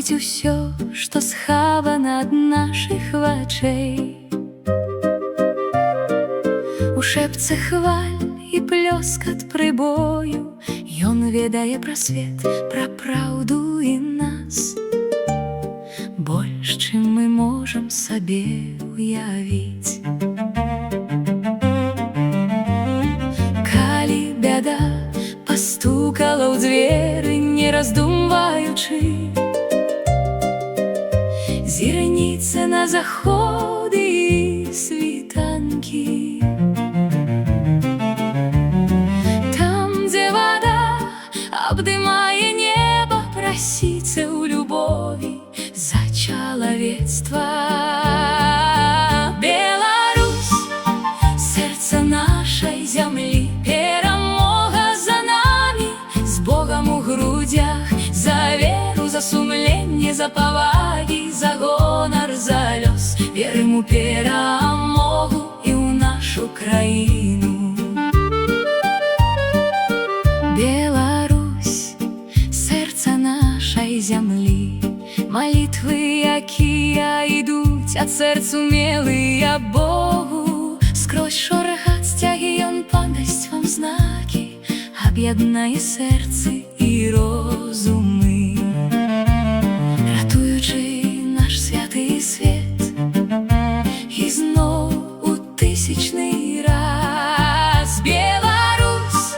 бачыць усё, што схавана ад нашых вачэй. У шэпцы хваль і плёскат прыбою ён ведае пра свет, пра праўду і нас больш, чым мы можам сабе уявіць. Калі бяда пастукала ў дзверы, не раздумваючы, зірніце на заходы і світанкі. Там, дзе вада абдымае неба, прасіце ў любові за чалавецтва. Беларусь, сэрца нашай зямлі, перамога за намі, з Богам у грудзях, за веру, за сумленне, за павагі, за гонар, за лёс. Верым у перамогу і ў нашу краіну. Беларусь, сэрца нашай зямлі, малітвы, якія ідуць ад сэрц умелыя Богу. Скрозь шоргат сцягі ён падасць вам знакі, аб'яднае сэрцы і розумы, ратуючы наш святы свет. І зноў у тысячны раз. Беларусь,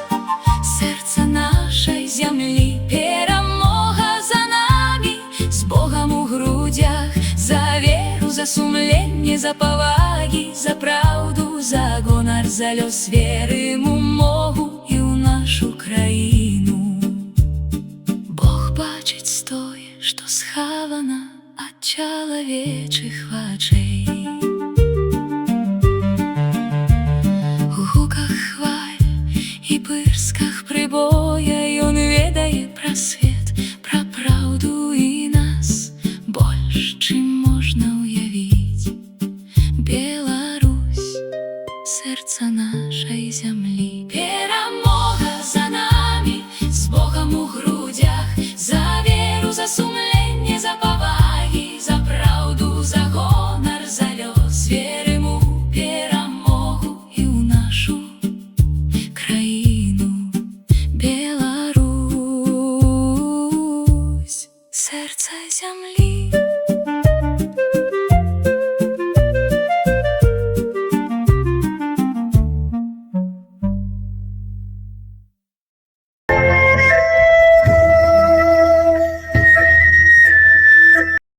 сэрца нашай зямлі, перамога за намі, з Богам у грудзях, за веру, за сумленне, за павагі, за праўду, за гонар, за лёс. Верым у мову і ў нашу краіну. Бог бачыць тое, што схавана ад чалавечых вачэй.